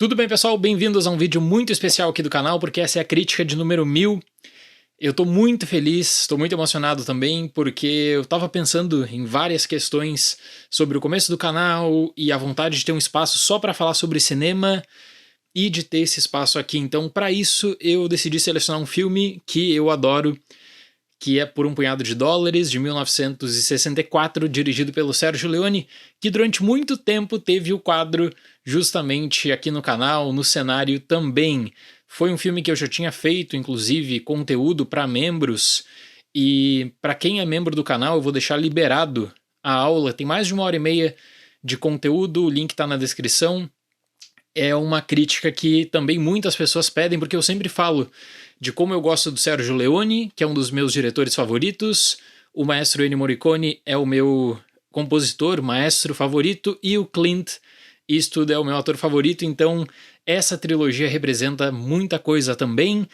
Tudo bem, pessoal? Bem-vindos a um vídeo muito especial aqui do canal, porque essa é a crítica de número 1000. Eu tô muito feliz, estou muito emocionado também, porque eu tava pensando em várias questões sobre o começo do canal e a vontade de ter um espaço só para falar sobre cinema e de ter esse espaço aqui. Então, para isso, eu decidi selecionar um filme que eu adoro, que é Por um Punhado de Dólares, de 1964, dirigido pelo Sergio Leone, que durante muito tempo teve o quadro justamente aqui no canal, no cenário também. Foi um filme que eu já tinha feito, inclusive, conteúdo para membros, e para quem é membro do canal eu vou deixar liberado a aula, tem mais de 1h30 de conteúdo, o link está na descrição. É uma crítica que também muitas pessoas pedem, porque eu sempre falo de como eu gosto do Sergio Leone, que é um dos meus diretores favoritos, o maestro Ennio Morricone é o meu compositor, maestro favorito, e o Clint Eastwood é o meu ator favorito, então essa trilogia representa muita coisa também.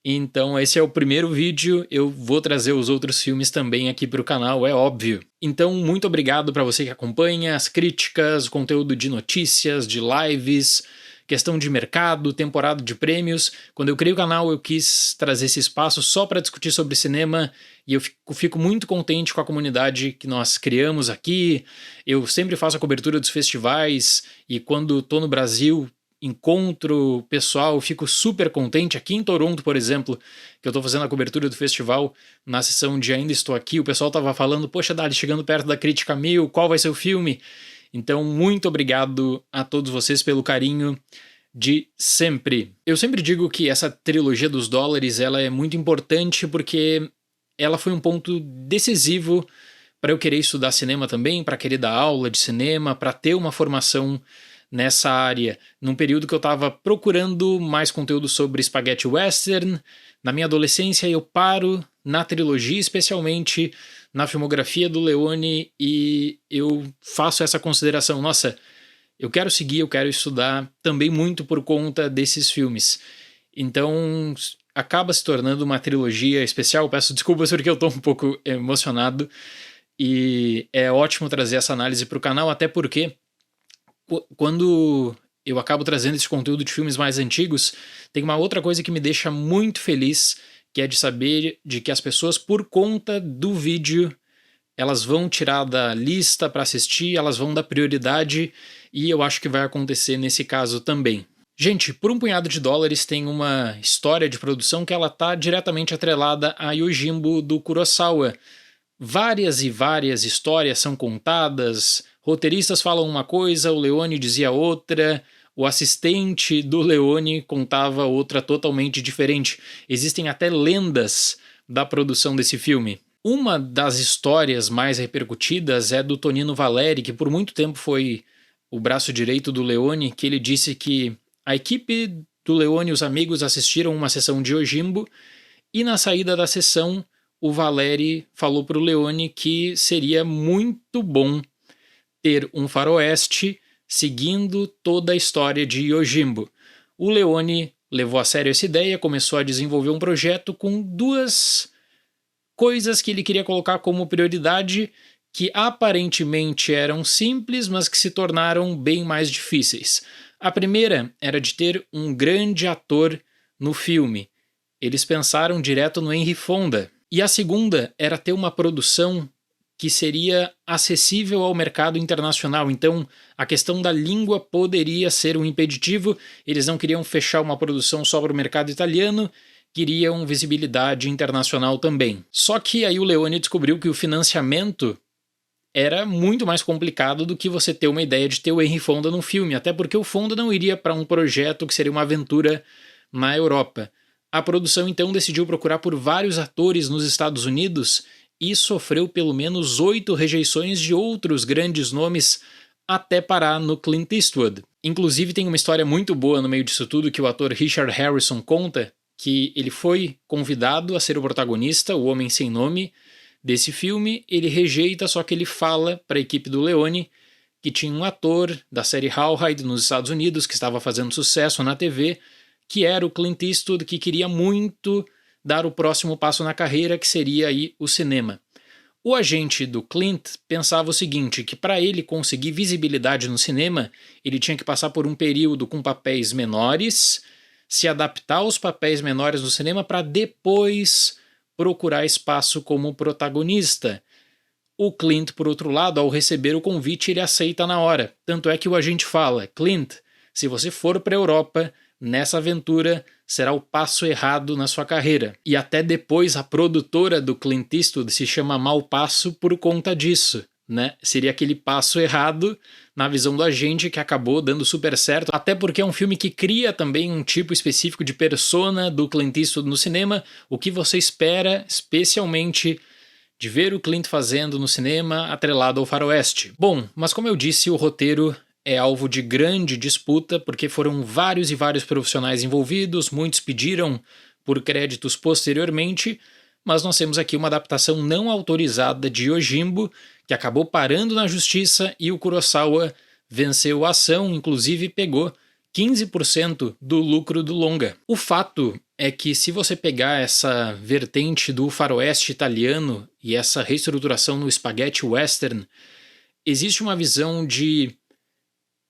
Então esse é o primeiro vídeo, eu vou trazer os outros filmes também aqui para o canal, é óbvio. Então muito obrigado para você que acompanha as críticas, o conteúdo de notícias, de lives, questão de mercado, temporada de prêmios. Quando eu criei o canal eu quis trazer esse espaço só para discutir sobre cinema e eu fico muito contente com a comunidade que nós criamos aqui. Eu sempre faço a cobertura dos festivais e quando estou no Brasil encontro pessoal, fico super contente. Aqui em Toronto, por exemplo, que eu tô fazendo a cobertura do festival, na sessão de Ainda Estou Aqui, o pessoal tava falando, poxa Dali, chegando perto da crítica 1000, qual vai ser o filme? Então, muito obrigado a todos vocês pelo carinho de sempre. Eu sempre digo que essa trilogia dos dólares, ela é muito importante porque ela foi um ponto decisivo para eu querer estudar cinema também, para querer dar aula de cinema, para ter uma formação nessa área, num período que eu estava procurando mais conteúdo sobre spaghetti western. Na minha adolescência eu paro na trilogia, especialmente na filmografia do Leone, e eu faço essa consideração, nossa, eu quero seguir, eu quero estudar também muito por conta desses filmes. Então acaba se tornando uma trilogia especial, peço desculpas porque eu estou um pouco emocionado, e é ótimo trazer essa análise para o canal, até porque quando eu acabo trazendo esse conteúdo de filmes mais antigos, tem uma outra coisa que me deixa muito feliz, que é de saber de que as pessoas, por conta do vídeo, elas vão tirar da lista para assistir, elas vão dar prioridade, e eu acho que vai acontecer nesse caso também. Gente, Por um Punhado de Dólares tem uma história de produção que ela está diretamente atrelada a Yojimbo do Kurosawa. Várias e várias histórias são contadas, roteiristas falam uma coisa, o Leone dizia outra, o assistente do Leone contava outra totalmente diferente. Existem até lendas da produção desse filme. Uma das histórias mais repercutidas é do Tonino Valeri, que por muito tempo foi o braço direito do Leone, que ele disse que a equipe do Leone e os amigos assistiram uma sessão de Yojimbo e na saída da sessão o Valeri falou para o Leone que seria muito bom ter um faroeste seguindo toda a história de Yojimbo. O Leone levou a sério essa ideia, começou a desenvolver um projeto com duas coisas que ele queria colocar como prioridade, que aparentemente eram simples, mas que se tornaram bem mais difíceis. A primeira era de ter um grande ator no filme. Eles pensaram direto no Henry Fonda. E a segunda era ter uma produção que seria acessível ao mercado internacional. Então, a questão da língua poderia ser um impeditivo. Eles não queriam fechar uma produção só para o mercado italiano, queriam visibilidade internacional também. Só que aí o Leone descobriu que o financiamento era muito mais complicado do que você ter uma ideia de ter o Henry Fonda no filme, até porque o Fonda não iria para um projeto que seria uma aventura na Europa. A produção então decidiu procurar por vários atores nos Estados Unidos e sofreu pelo menos 8 rejeições de outros grandes nomes até parar no Clint Eastwood. Inclusive tem uma história muito boa no meio disso tudo que o ator Richard Harrison conta, que ele foi convidado a ser o protagonista, o Homem Sem Nome, desse filme. Ele rejeita, só que ele fala para a equipe do Leone que tinha um ator da série Howhide nos Estados Unidos que estava fazendo sucesso na TV, que era o Clint Eastwood, que queria muito dar o próximo passo na carreira, que seria aí o cinema. O agente do Clint pensava o seguinte, que para ele conseguir visibilidade no cinema, ele tinha que passar por um período com papéis menores, se adaptar aos papéis menores no cinema para depois procurar espaço como protagonista. O Clint, por outro lado, ao receber o convite, ele aceita na hora. Tanto é que o agente fala, Clint, se você for para a Europa, nessa aventura será o passo errado na sua carreira. E até depois a produtora do Clint Eastwood se chama Mau Passo por conta disso, né? Seria aquele passo errado na visão do agente que acabou dando super certo, até porque é um filme que cria também um tipo específico de persona do Clint Eastwood no cinema, o que você espera especialmente de ver o Clint fazendo no cinema atrelado ao faroeste. Bom, mas como eu disse, o roteiro é alvo de grande disputa porque foram vários e vários profissionais envolvidos, muitos pediram por créditos posteriormente, mas nós temos aqui uma adaptação não autorizada de Yojimbo, que acabou parando na justiça e o Kurosawa venceu a ação, inclusive pegou 15% do lucro do longa. O fato é que se você pegar essa vertente do faroeste italiano e essa reestruturação no spaghetti western, existe uma visão de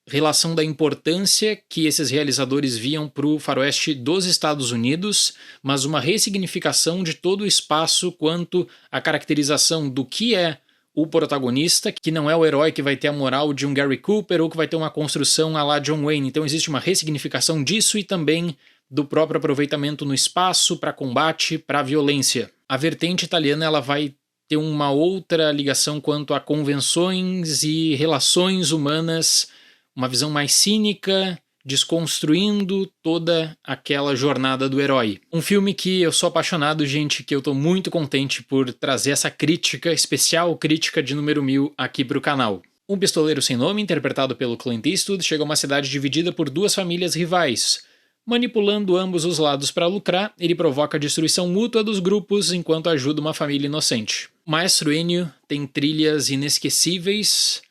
relação da importância que esses realizadores viam para o faroeste dos Estados Unidos, mas uma ressignificação de todo o espaço quanto à caracterização do que é o protagonista, que não é o herói que vai ter a moral de um Gary Cooper ou que vai ter uma construção à la John Wayne. Então existe uma ressignificação disso e também do próprio aproveitamento no espaço para combate, para violência. A vertente italiana ela vai ter uma outra ligação quanto a convenções e relações humanas, uma visão mais cínica, desconstruindo toda aquela jornada do herói. Um filme que eu sou apaixonado, gente, que eu tô muito contente por trazer essa crítica, especial crítica de número 1000 aqui pro canal. Um pistoleiro sem nome, interpretado pelo Clint Eastwood, chega a uma cidade dividida por duas famílias rivais. Manipulando ambos os lados para lucrar, ele provoca a destruição mútua dos grupos enquanto ajuda uma família inocente. Maestro Ennio tem trilhas inesquecíveis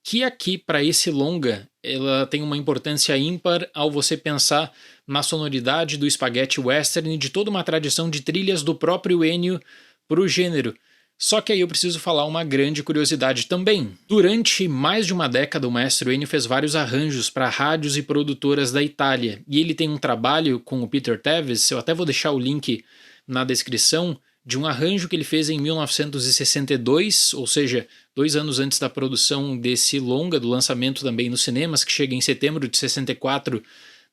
que aqui, para esse longa, ela tem uma importância ímpar ao você pensar na sonoridade do spaghetti western e de toda uma tradição de trilhas do próprio Ennio para o gênero. Só que aí eu preciso falar uma grande curiosidade também. Durante mais de uma década, o maestro Ennio fez vários arranjos para rádios e produtoras da Itália. E ele tem um trabalho com o Peter Tevis, eu até vou deixar o link na descrição, de um arranjo que ele fez em 1962, ou seja, 2 anos antes da produção desse longa, do lançamento também nos cinemas, que chega em setembro de 64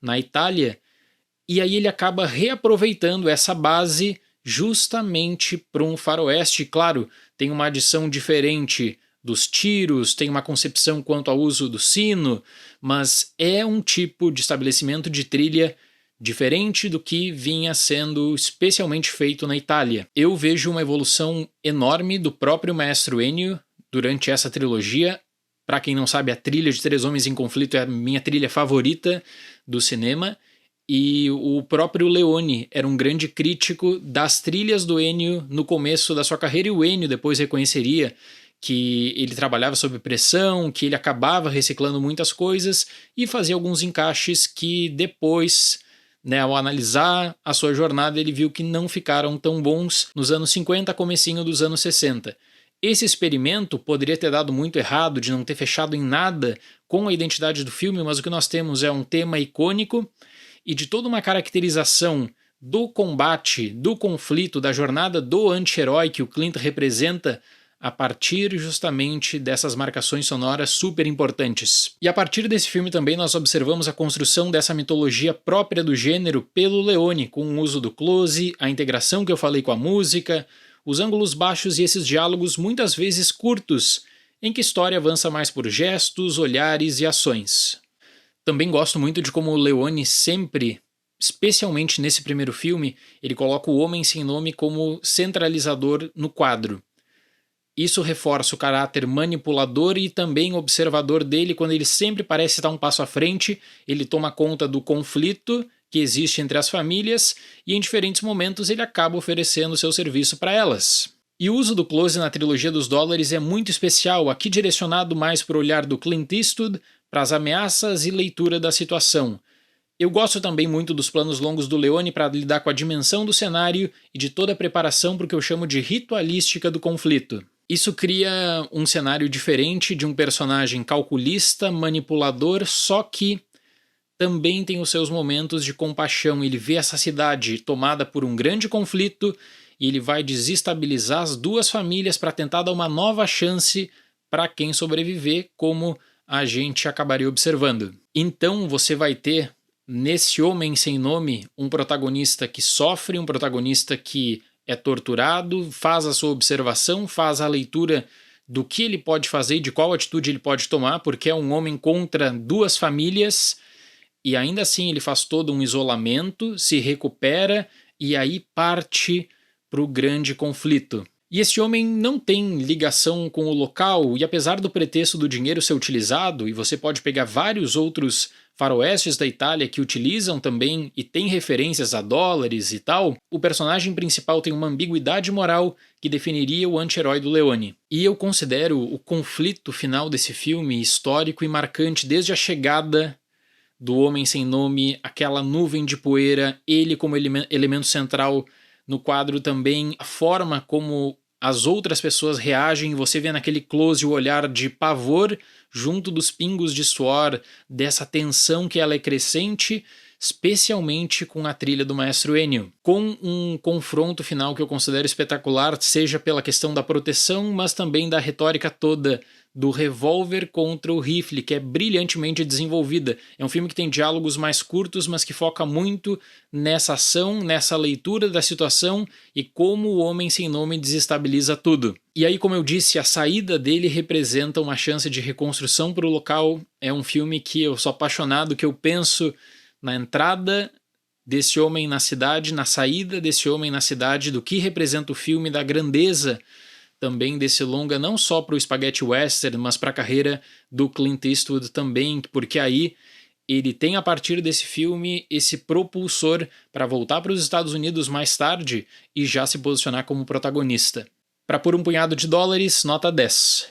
na Itália, e aí ele acaba reaproveitando essa base justamente para um faroeste. Claro, tem uma adição diferente dos tiros, tem uma concepção quanto ao uso do sino, mas é um tipo de estabelecimento de trilha diferente do que vinha sendo especialmente feito na Itália. Eu vejo uma evolução enorme do próprio maestro Ennio durante essa trilogia. Para quem não sabe, a trilha de Três Homens em Conflito é a minha trilha favorita do cinema. E o próprio Leone era um grande crítico das trilhas do Ennio no começo da sua carreira, e o Ennio depois reconheceria que ele trabalhava sob pressão, que ele acabava reciclando muitas coisas e fazia alguns encaixes que depois, ao analisar a sua jornada, ele viu que não ficaram tão bons nos anos 50, comecinho dos anos 60. Esse experimento poderia ter dado muito errado, de não ter fechado em nada com a identidade do filme, mas o que nós temos é um tema icônico e de toda uma caracterização do combate, do conflito, da jornada do anti-herói que o Clint representa a partir justamente dessas marcações sonoras super importantes. E a partir desse filme também nós observamos a construção dessa mitologia própria do gênero pelo Leone, com o uso do close, a integração que eu falei com a música, os ângulos baixos e esses diálogos muitas vezes curtos, em que a história avança mais por gestos, olhares e ações. Também gosto muito de como o Leone sempre, especialmente nesse primeiro filme, ele coloca o homem sem nome como centralizador no quadro. Isso reforça o caráter manipulador e também observador dele, quando ele sempre parece estar um passo à frente, ele toma conta do conflito que existe entre as famílias e em diferentes momentos ele acaba oferecendo seu serviço para elas. E o uso do close na trilogia dos dólares é muito especial, aqui direcionado mais para o olhar do Clint Eastwood, para as ameaças e leitura da situação. Eu gosto também muito dos planos longos do Leone para lidar com a dimensão do cenário e de toda a preparação para o que eu chamo de ritualística do conflito. Isso cria um cenário diferente de um personagem calculista, manipulador, só que também tem os seus momentos de compaixão. Ele vê essa cidade tomada por um grande conflito e ele vai desestabilizar as duas famílias para tentar dar uma nova chance para quem sobreviver, como a gente acabaria observando. Então você vai ter nesse Homem Sem Nome um protagonista que sofre, um protagonista que é torturado, faz a sua observação, faz a leitura do que ele pode fazer e de qual atitude ele pode tomar, porque é um homem contra duas famílias e ainda assim ele faz todo um isolamento, se recupera e aí parte para o grande conflito. E esse homem não tem ligação com o local, e apesar do pretexto do dinheiro ser utilizado, e você pode pegar vários outros faroestes da Itália que utilizam também e tem referências a dólares e tal, o personagem principal tem uma ambiguidade moral que definiria o anti-herói do Leone. E eu considero o conflito final desse filme histórico e marcante desde a chegada do Homem Sem Nome, aquela nuvem de poeira, ele como elemento central no quadro também, a forma como as outras pessoas reagem, você vê naquele close o olhar de pavor junto dos pingos de suor, dessa tensão que ela é crescente, especialmente com a trilha do maestro Ennio, com um confronto final que eu considero espetacular, seja pela questão da proteção, mas também da retórica toda do revólver contra o rifle, que é brilhantemente desenvolvida. É um filme que tem diálogos mais curtos, mas que foca muito nessa ação, nessa leitura da situação e como o Homem Sem Nome desestabiliza tudo. E aí, como eu disse, a saída dele representa uma chance de reconstrução para o local. É um filme que eu sou apaixonado, que eu penso na entrada desse homem na cidade, na saída desse homem na cidade, do que representa o filme, da grandeza também desse longa, não só para o Spaghetti Western, mas para a carreira do Clint Eastwood também, porque aí ele tem a partir desse filme esse propulsor para voltar para os Estados Unidos mais tarde e já se posicionar como protagonista. Para pôr um punhado de dólares, nota 10.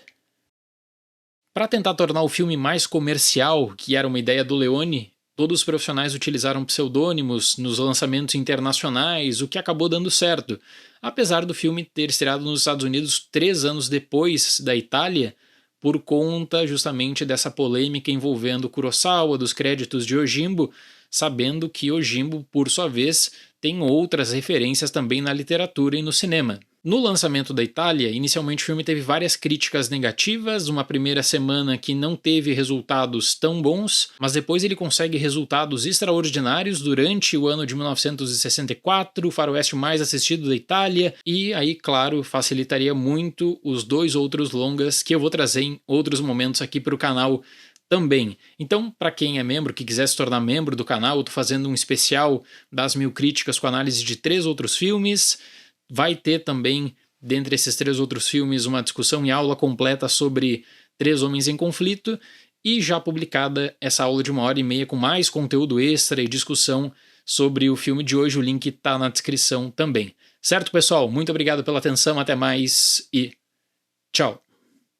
Para tentar tornar o filme mais comercial, que era uma ideia do Leone, todos os profissionais utilizaram pseudônimos nos lançamentos internacionais, o que acabou dando certo. Apesar do filme ter estreado nos Estados Unidos 3 anos depois da Itália, por conta justamente dessa polêmica envolvendo Kurosawa, dos créditos de Yojimbo, sabendo que Yojimbo, por sua vez, tem outras referências também na literatura e no cinema. No lançamento da Itália, inicialmente o filme teve várias críticas negativas, uma primeira semana que não teve resultados tão bons, mas depois ele consegue resultados extraordinários durante o ano de 1964, o faroeste mais assistido da Itália, e aí, claro, facilitaria muito os 2 outros longas que eu vou trazer em outros momentos aqui para o canal também. Então, para quem é membro, que quiser se tornar membro do canal, eu estou fazendo um especial das 1000 críticas com análise de 3 outros filmes. Vai ter também, dentre esses 3 outros filmes, uma discussão e aula completa sobre 3 Homens em Conflito e já publicada essa aula de 1h30 com mais conteúdo extra e discussão sobre o filme de hoje. O link está na descrição também. Certo, pessoal? Muito obrigado pela atenção, até mais e tchau!